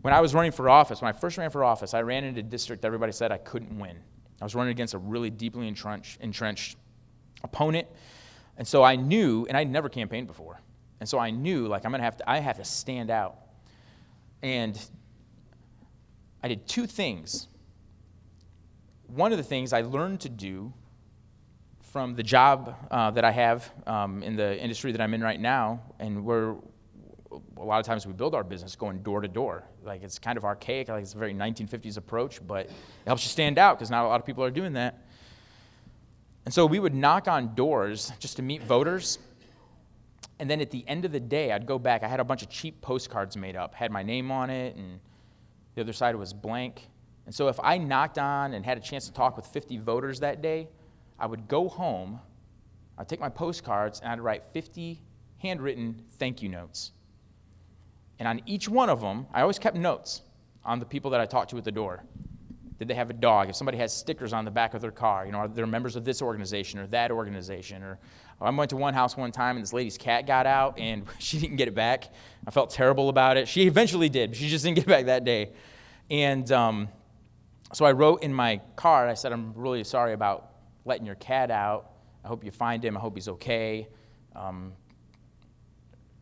When I was running for office, when I first ran for office, I ran into a district that everybody said I couldn't win. I was running against a really deeply entrenched opponent. And so I knew, and I'd never campaigned before. And so I knew, like, I have to stand out. And I did two things. One of the things I learned to do from the job that I have in the industry that I'm in right now, and where a lot of times we build our business going door to door. Like, it's kind of archaic, like it's a very 1950s approach, but it helps you stand out because not a lot of people are doing that. And so we would knock on doors just to meet voters. And then at the end of the day, I'd go back. I had a bunch of cheap postcards made up, had my name on it, and the other side was blank. And so if I knocked on and had a chance to talk with 50 voters that day, I would go home, I'd take my postcards, and I'd write 50 handwritten thank you notes. And on each one of them, I always kept notes on the people that I talked to at the door. Did they have a dog? If somebody has stickers on the back of their car, are they members of this organization or that organization? Or I went to one house one time and this lady's cat got out and she didn't get it back. I felt terrible about it. She eventually did, but she just didn't get it back that day. And so I wrote in my card, I said, I'm really sorry about letting your cat out. I hope you find him. I hope he's okay.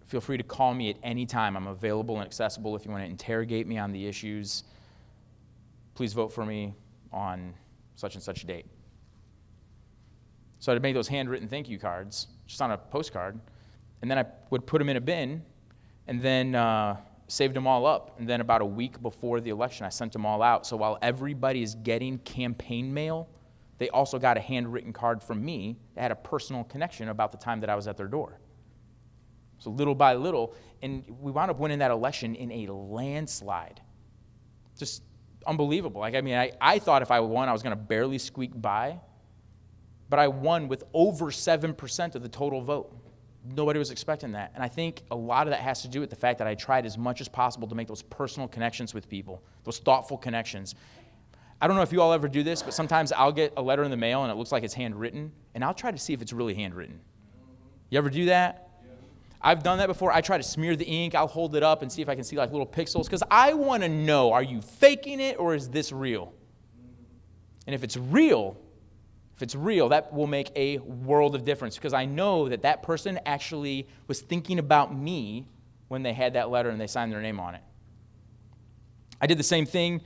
Feel free to call me at any time. I'm available and accessible if you want to interrogate me on the issues. Please vote for me on such and such date. So I'd make those handwritten thank you cards just on a postcard, and then I would put them in a bin and then saved them all up. And then about a week before the election, I sent them all out. So while everybody is getting campaign mail, they also got a handwritten card from me that had a personal connection about the time that I was at their door. So little by little, and we wound up winning that election in a landslide. Just unbelievable. I thought if I won, I was going to barely squeak by, but I won with over 7% of the total vote. Nobody was expecting that. And I think a lot of that has to do with the fact that I tried as much as possible to make those personal connections with people, those thoughtful connections. I don't know if you all ever do this, but sometimes I'll get a letter in the mail and it looks like it's handwritten, and I'll try to see if it's really handwritten. You ever do that? I've done that before. I try to smear the ink. I'll hold it up and see if I can see like little pixels, because I want to know, are you faking it or is this real? And if it's real, that will make a world of difference, because I know that that person actually was thinking about me when they had that letter and they signed their name on it. I did the same thing.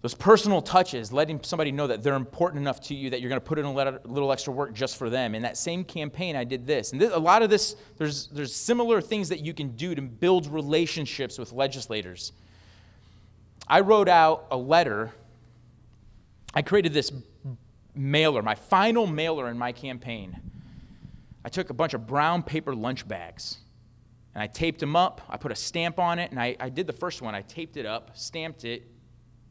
Those personal touches, letting somebody know that they're important enough to you that you're going to put in a little extra work just for them. In that same campaign, I did this. And a lot of this, there's similar things that you can do to build relationships with legislators. I wrote out a letter. I created this mailer, my final mailer in my campaign. I took a bunch of brown paper lunch bags, and I taped them up. I put a stamp on it, and I did the first one. I taped it up, stamped it,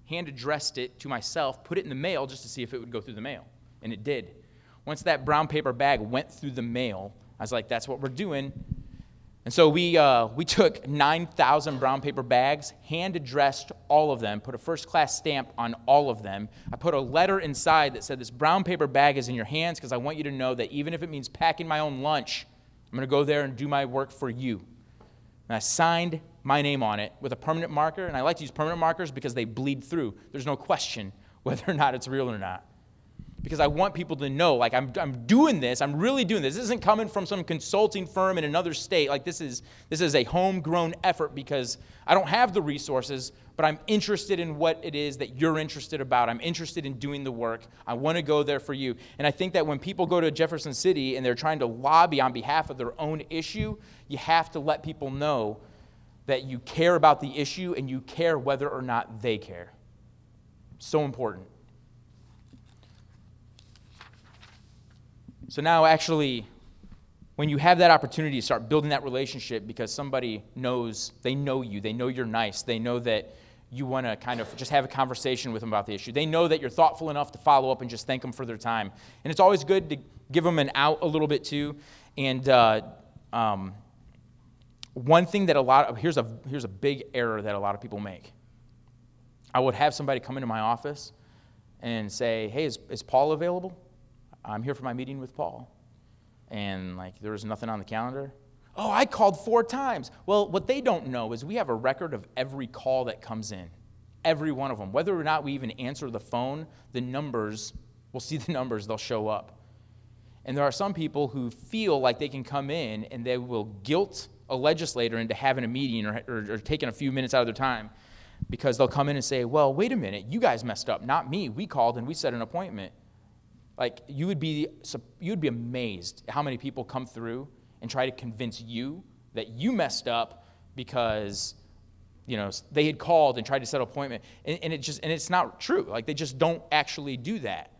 hand-addressed it to myself, put it in the mail just to see if it would go through the mail. And it did. Once that brown paper bag went through the mail, I was like, that's what we're doing. And so we took 9,000 brown paper bags, hand-addressed all of them, put a first-class stamp on all of them. I put a letter inside that said, this brown paper bag is in your hands because I want you to know that even if it means packing my own lunch, I'm going to go there and do my work for you. And I signed my name on it with a permanent marker, and I like to use permanent markers because they bleed through. There's no question whether or not it's real or not. Because I want people to know, like, I'm doing this, I'm really doing this. This isn't coming from some consulting firm in another state. Like, this is a homegrown effort because I don't have the resources, but I'm interested in what it is that you're interested about. I'm interested in doing the work. I want to go there for you. And I think that when people go to Jefferson City and they're trying to lobby on behalf of their own issue, you have to let people know that you care about the issue and you care whether or not they care. So important. So now actually, when you have that opportunity to start building that relationship because somebody knows, they know you, they know you're nice, they know that you want to kind of just have a conversation with them about the issue. They know that you're thoughtful enough to follow up and just thank them for their time. And it's always good to give them an out a little bit too. And one thing that here's a big error that a lot of people make. I would have somebody come into my office and say, hey, is Paul available? I'm here for my meeting with Paul. And like, there was nothing on the calendar. Oh, I called 4 times. Well, what they don't know is we have a record of every call that comes in, every one of them. Whether or not we even answer the phone, the numbers, we'll see the numbers, they'll show up. And there are some people who feel like they can come in and they will guilt a legislator into having a meeting or taking a few minutes out of their time because they'll come in and say, well, wait a minute, you guys messed up, not me. We called and we set an appointment. Like, you would be amazed at how many people come through and try to convince you that you messed up because, they had called and tried to set an appointment. And it's not true. Like, they just don't actually do that.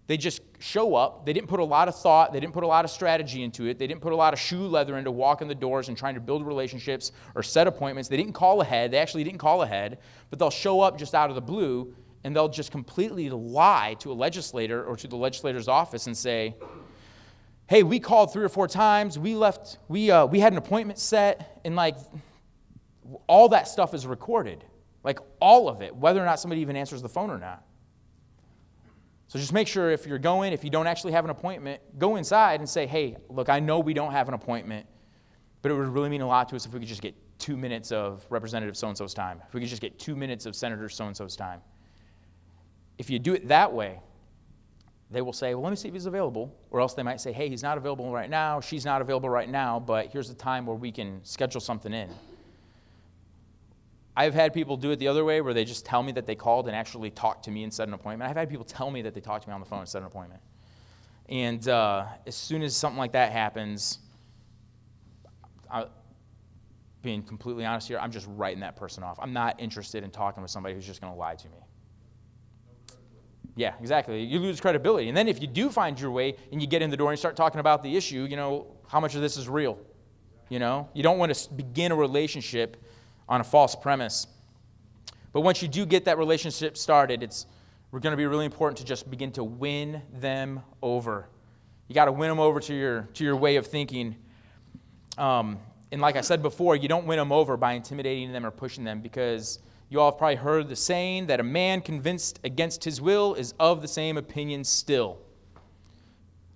They just show up. They didn't put a lot of thought. They didn't put a lot of strategy into it. They didn't put a lot of shoe leather into walking the doors and trying to build relationships or set appointments. They didn't call ahead. They actually didn't call ahead. But they'll show up just out of the blue, and they'll just completely lie to a legislator or to the legislator's office and say, hey, we called 3 or 4 times. We had an appointment set, and all that stuff is recorded. Like, all of it, whether or not somebody even answers the phone or not. So just make sure if you don't actually have an appointment, go inside and say, hey, look, I know we don't have an appointment, but it would really mean a lot to us if we could just get 2 minutes of Representative so-and-so's time. If we could just get 2 minutes of Senator so-and-so's time. If you do it that way, they will say, well, let me see if he's available. Or else they might say, hey, he's not available right now, she's not available right now, but here's the time where we can schedule something in. I've had people do it the other way where they just tell me that they called and actually talked to me and set an appointment. I've had people tell me that they talked to me on the phone and set an appointment. And as soon as something like that happens, being completely honest here, I'm just writing that person off. I'm not interested in talking with somebody who's just going to lie to me. Yeah, exactly. You lose credibility. And then if you do find your way and you get in the door and start talking about the issue, how much of this is real? You don't want to begin a relationship on a false premise. But once you do get that relationship started, we're going to be really important to just begin to win them over. You got to win them over to your way of thinking. And like I said before, you don't win them over by intimidating them or pushing them, because you all have probably heard the saying that a man convinced against his will is of the same opinion still.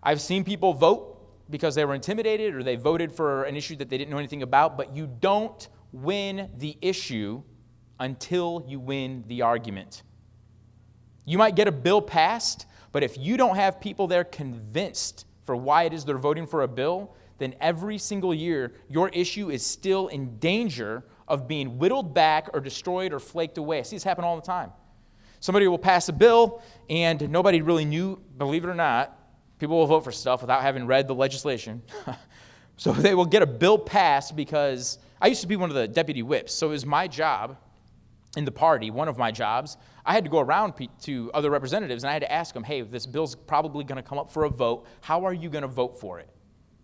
I've seen people vote because they were intimidated or they voted for an issue that they didn't know anything about, but you don't win the issue until you win the argument. You might get a bill passed, but if you don't have people there convinced for why it is they're voting for a bill, then every single year your issue is still in danger of being whittled back or destroyed or flaked away. I see this happen all the time. Somebody will pass a bill and nobody really knew, believe it or not, people will vote for stuff without having read the legislation. So they will get a bill passed because I used to be one of the deputy whips, so it was my job in the party, one of my jobs. I had to go around to other representatives, and I had to ask them, hey, this bill's probably going to come up for a vote. How are you going to vote for it?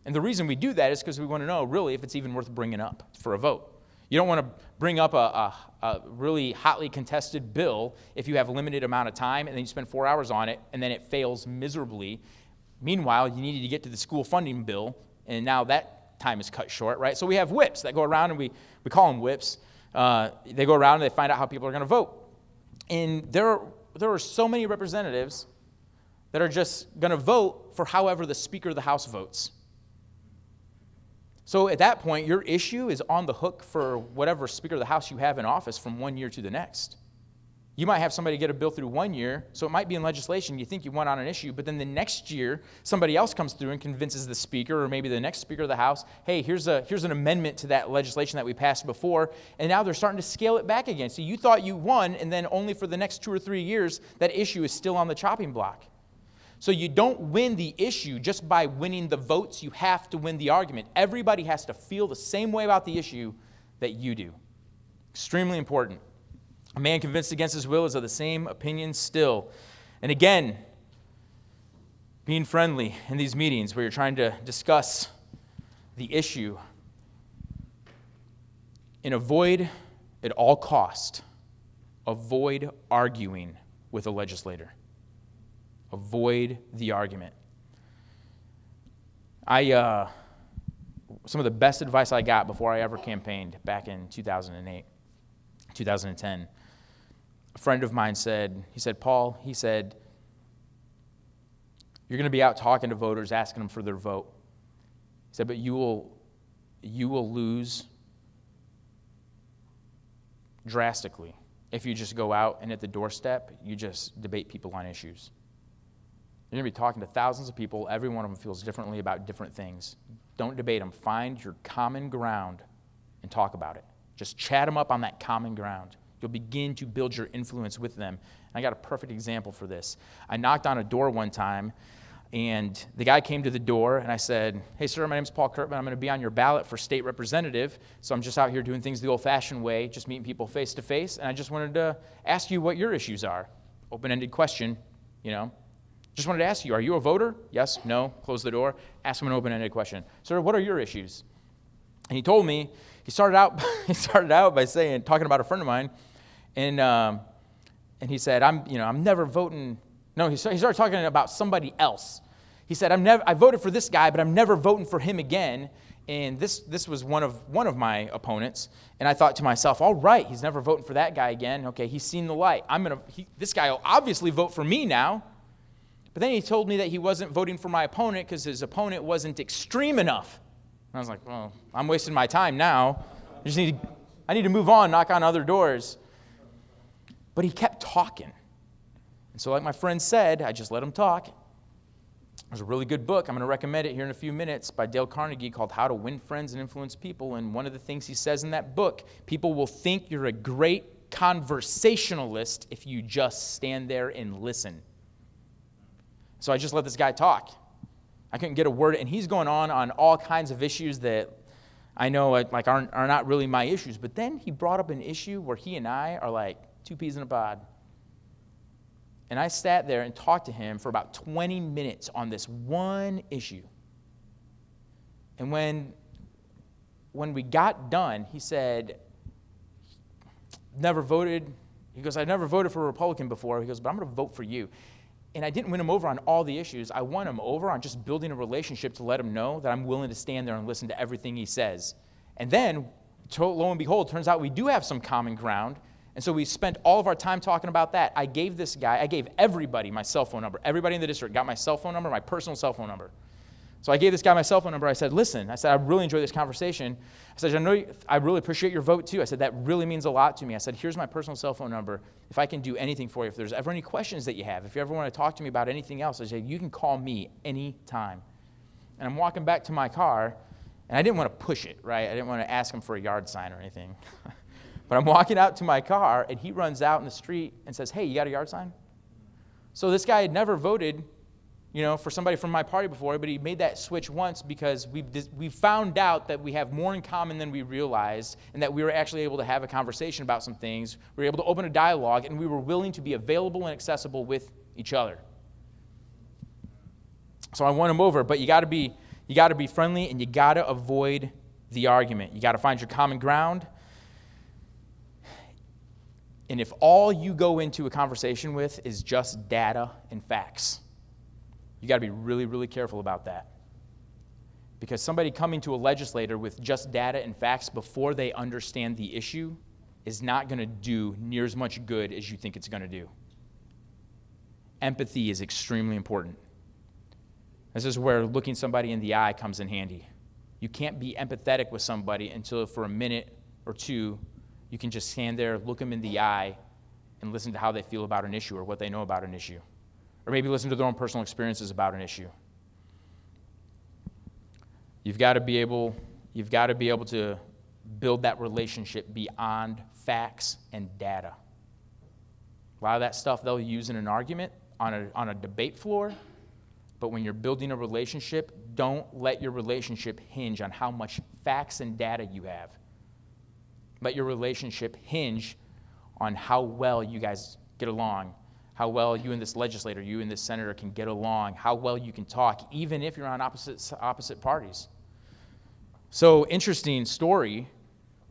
And the reason we do that is because we want to know, really, if it's even worth bringing up for a vote. You don't want to bring up a really hotly contested bill if you have a limited amount of time, and then you spend 4 hours on it, and then it fails miserably. Meanwhile, you needed to get to the school funding bill, and now that time is cut short, right? So we have whips that go around, and we call them whips. They go around and they find out how people are going to vote. And there are so many representatives that are just going to vote for however the Speaker of the House votes. So at that point, your issue is on the hook for whatever Speaker of the House you have in office from one year to the next. You might have somebody get a bill through 1 year, so it might be in legislation. You think you won on an issue, but then the next year, somebody else comes through and convinces the Speaker or maybe the next Speaker of the House, hey, here's an amendment to that legislation that we passed before, and now they're starting to scale it back again. So you thought you won, and then only for the next 2 or 3 years, that issue is still on the chopping block. So you don't win the issue just by winning the votes. You have to win the argument. Everybody has to feel the same way about the issue that you do. Extremely important. A man convinced against his will is of the same opinion still. And again, being friendly in these meetings where you're trying to discuss the issue, and avoid at all cost, avoid arguing with a legislator. Avoid the argument. Some of the best advice I got before I ever campaigned back in 2008, 2010, a friend of mine said, Paul, you're going to be out talking to voters, asking them for their vote. He said, but you will you will lose drastically if you just go out and at the doorstep, you just debate people on issues. You're going to be talking to thousands of people. Every one of them feels differently about different things. Don't debate them. Find your common ground and talk about it. Just chat them up on that common ground. You'll begin to build your influence with them. And I got a perfect example for this. I knocked on a door one time, and the guy came to the door, and I said, "Hey, sir, my name's Paul Curtman. I'm going to be on your ballot for state representative, so I'm just out here doing things the old-fashioned way, just meeting people face-to-face, and I just wanted to ask you what your issues are." Open-ended question, Just wanted to ask you, are you a voter? Yes, no, close the door. Ask him an open-ended question. "Sir, what are your issues?" And he told me, he started out by talking about a friend of mine, and he said, I'm never voting. No, he started talking about somebody else. He said, I voted for this guy, but I'm never voting for him again. And this was one of my opponents. And I thought to myself, all right, he's never voting for that guy again. Okay, he's seen the light. This guy will obviously vote for me now. But then he told me that he wasn't voting for my opponent because his opponent wasn't extreme enough. And I was like, well, I'm wasting my time now. I need to move on, knock on other doors. But he kept talking. And so like my friend said, I just let him talk. There's a really good book. I'm going to recommend it here in a few minutes by Dale Carnegie called How to Win Friends and Influence People. And one of the things he says in that book, people will think you're a great conversationalist if you just stand there and listen. So I just let this guy talk. I couldn't get a word, and he's going on all kinds of issues that I know are not really my issues. But then he brought up an issue where he and I are like two peas in a pod. And I sat there and talked to him for about 20 minutes on this one issue. And when we got done, he said, never voted. He goes, I never voted for a Republican before. He goes, but I'm going to vote for you. And I didn't win him over on all the issues. I won him over on just building a relationship to let him know that I'm willing to stand there and listen to everything he says. And then, lo and behold, turns out we do have some common ground. And so we spent all of our time talking about that. I gave everybody my cell phone number. Everybody in the district got my cell phone number, my personal cell phone number. So I gave this guy my cell phone number. I said, listen, I really enjoyed this conversation. I said, I really appreciate your vote too. I said, that really means a lot to me. I said, here's my personal cell phone number. If I can do anything for you, if there's ever any questions that you have, if you ever want to talk to me about anything else, I said, you can call me anytime. And I'm walking back to my car, and I didn't want to push it, right? I didn't want to ask him for a yard sign or anything. But I'm walking out to my car, and he runs out in the street and says, hey, you got a yard sign? So this guy had never voted, for somebody from my party before, but he made that switch once because we found out that we have more in common than we realized, and that we were actually able to have a conversation about some things. We were able to open a dialogue, and we were willing to be available and accessible with each other. So I won him over, but you got to be friendly, and you got to avoid the argument. You got to find your common ground. And if all you go into a conversation with is just data and facts, you got to be really, really careful about that. Because somebody coming to a legislator with just data and facts before they understand the issue is not going to do near as much good as you think it's going to do. Empathy is extremely important. This is where looking somebody in the eye comes in handy. You can't be empathetic with somebody until for a minute or two you can just stand there, look them in the eye, and listen to how they feel about an issue or what they know about an issue. Or maybe listen to their own personal experiences about an issue. You've got to be able to build that relationship beyond facts and data. A lot of that stuff they'll use in an argument on a debate floor, but when you're building a relationship, don't let your relationship hinge on how much facts and data you have. Let your relationship hinge on how well you guys get along, how well you and this legislator, you and this senator can get along, how well you can talk, even if you're on opposite parties. So, interesting story.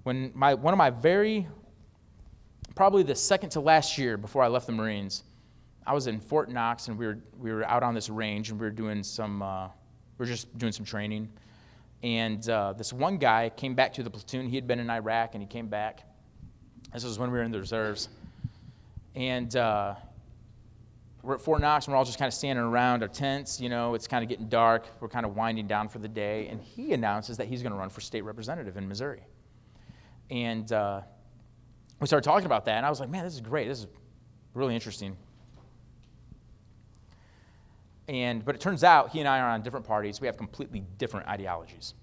When one of my probably the second to last year before I left the Marines, I was in Fort Knox, and we were out on this range, and we were just doing some training. And this one guy came back to the platoon. He had been in Iraq, and he came back. This was when we were in the reserves. And we're at Fort Knox, and we're all just kind of standing around our tents. It's kind of getting dark. We're kind of winding down for the day. And he announces that he's going to run for state representative in Missouri. And we started talking about that, and I was like, man, this is great. This is really interesting. But it turns out he and I are on different parties. We have completely different ideologies.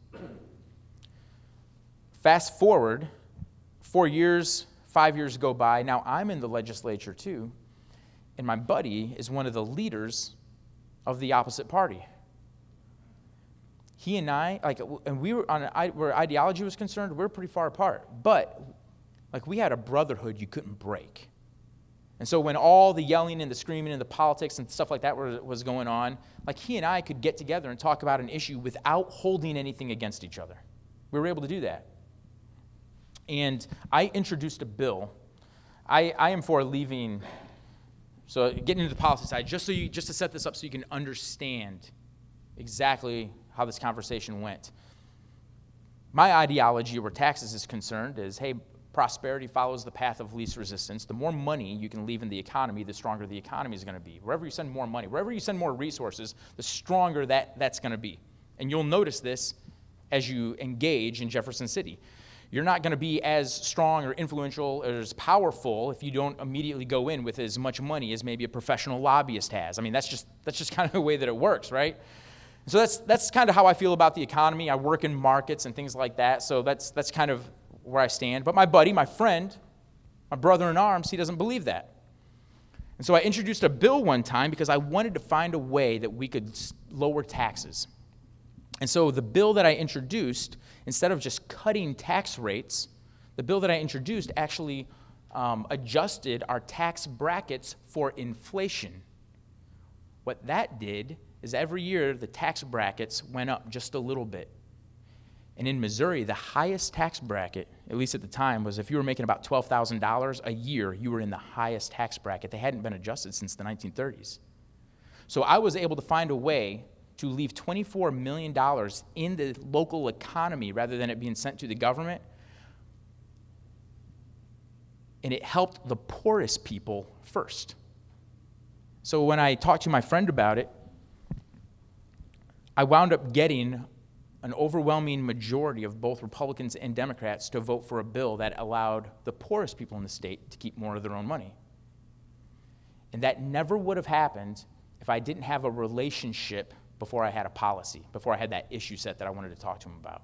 Fast forward, 5 years go by. Now I'm in the legislature too, and my buddy is one of the leaders of the opposite party. He and I, we were where ideology was concerned, we were pretty far apart. But we had a brotherhood you couldn't break. And so when all the yelling and the screaming and the politics and stuff like that was going on, he and I could get together and talk about an issue without holding anything against each other. We were able to do that. And I introduced a bill. I am for leaving, so getting into the policy side, just to set this up so you can understand exactly how this conversation went. My ideology where taxes is concerned is, hey, prosperity follows the path of least resistance. The more money you can leave in the economy, the stronger the economy is going to be. Wherever you send more money, wherever you send more resources, the stronger that's going to be. And you'll notice this as you engage in Jefferson City. You're not going to be as strong or influential or as powerful if you don't immediately go in with as much money as maybe a professional lobbyist has. I mean, that's just kind of the way that it works, right? So that's kind of how I feel about the economy. I work in markets and things like that, so that's kind of where I stand. But my buddy, my friend, my brother in arms, he doesn't believe that. And so I introduced a bill one time because I wanted to find a way that we could lower taxes. And so the bill that I introduced, instead of just cutting tax rates, the bill that I introduced actually adjusted our tax brackets for inflation. What that did is every year the tax brackets went up just a little bit. And in Missouri, the highest tax bracket, at least at the time, was if you were making about $12,000 a year, you were in the highest tax bracket. They hadn't been adjusted since the 1930s. So I was able to find a way to leave $24 million in the local economy rather than it being sent to the government. And it helped the poorest people first. So when I talked to my friend about it, I wound up getting an overwhelming majority of both Republicans and Democrats to vote for a bill that allowed the poorest people in the state to keep more of their own money. And that never would have happened if I didn't have a relationship before I had a policy, before I had that issue set that I wanted to talk to them about.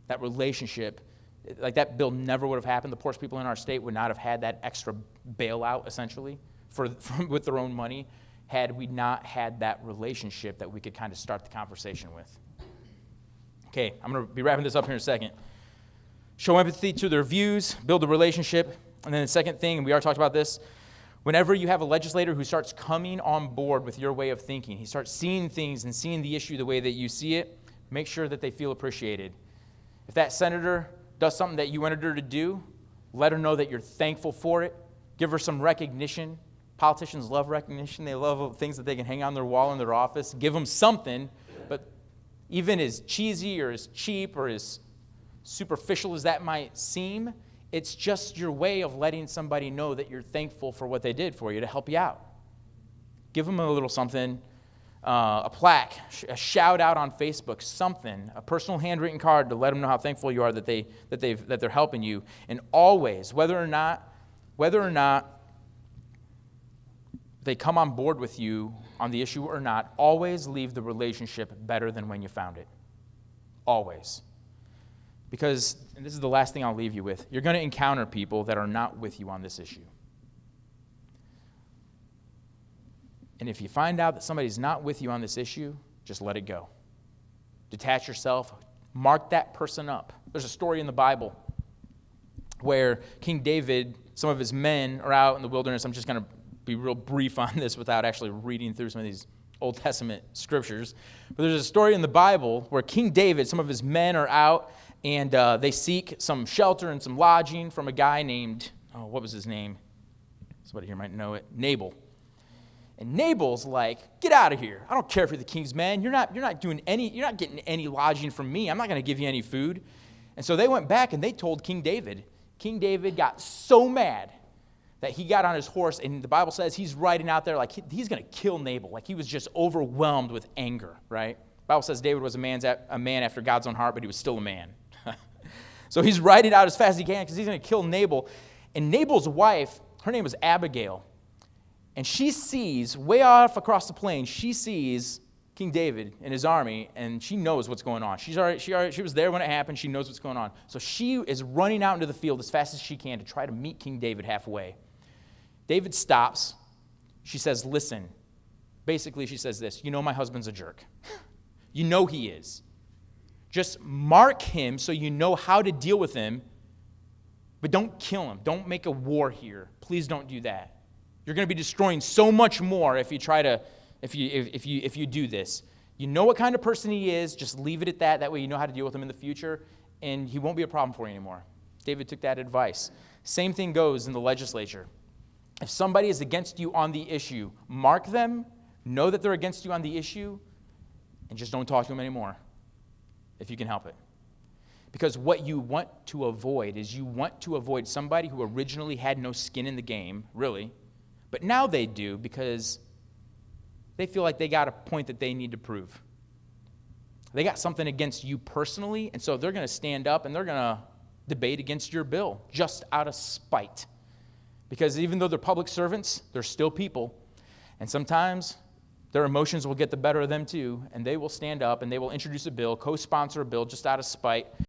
That relationship, that bill never would have happened. The poorest people in our state would not have had that extra bailout, essentially, with their own money, had we not had that relationship that we could kind of start the conversation with. Okay, I'm going to be wrapping this up here in a second. Show empathy to their views, build a relationship. And then the second thing, and we already talked about this, whenever you have a legislator who starts coming on board with your way of thinking, he starts seeing things and seeing the issue the way that you see it, make sure that they feel appreciated. If that senator does something that you wanted her to do, let her know that you're thankful for it. Give her some recognition. Politicians love recognition. They love things that they can hang on their wall in their office. Give them something, but even as cheesy or as cheap or as superficial as that might seem, it's just your way of letting somebody know that you're thankful for what they did for you to help you out. Give them a little something, a plaque, a shout out on Facebook, something, a personal handwritten card to let them know how thankful you are that they're helping you. And always, whether or not they come on board with you on the issue or not, always leave the relationship better than when you found it. Always. Because, and this is the last thing I'll leave you with, you're going to encounter people that are not with you on this issue. And if you find out that somebody's not with you on this issue, just let it go. Detach yourself. Mark that person up. There's a story in the Bible where King David, some of his men are out in the wilderness. I'm just going to be real brief on this without actually reading through some of these Old Testament scriptures. But there's a story in the Bible where King David, some of his men are out, and they seek some shelter and some lodging from a guy named, what was his name? Somebody here might know it. Nabal. And Nabal's like, get out of here. I don't care if you're the king's man. You're not getting any lodging from me. I'm not going to give you any food. And so they went back and they told King David. King David got so mad that he got on his horse, and the Bible says he's riding out there like he's going to kill Nabal. Like he was just overwhelmed with anger, right? The Bible says David was a man after God's own heart, but he was still a man. So he's riding out as fast as he can because he's going to kill Nabal. And Nabal's wife, her name was Abigail, and she sees, way off across the plain, she sees King David and his army, and she knows what's going on. She was there when it happened. She knows what's going on. So she is running out into the field as fast as she can to try to meet King David halfway. David stops. She says, listen. Basically, she says this, you know my husband's a jerk. You know he is. Just mark him so you know how to deal with him, but don't kill him. Don't make a war here. Please don't do that. You're going to be destroying so much more if you try to, if you do this. You know what kind of person he is. Just leave it at that. That way you know how to deal with him in the future, and he won't be a problem for you anymore. David took that advice. Same thing goes in the legislature. If somebody is against you on the issue, mark them, know that they're against you on the issue, and just don't talk to them anymore if you can help it. Because what you want to avoid is you want to avoid somebody who originally had no skin in the game, really, but now they do because they feel like they got a point that they need to prove. They got something against you personally, and so they're going to stand up and they're going to debate against your bill just out of spite. Because even though they're public servants, they're still people, and sometimes their emotions will get the better of them too, and they will stand up and they will introduce a bill, co-sponsor a bill just out of spite.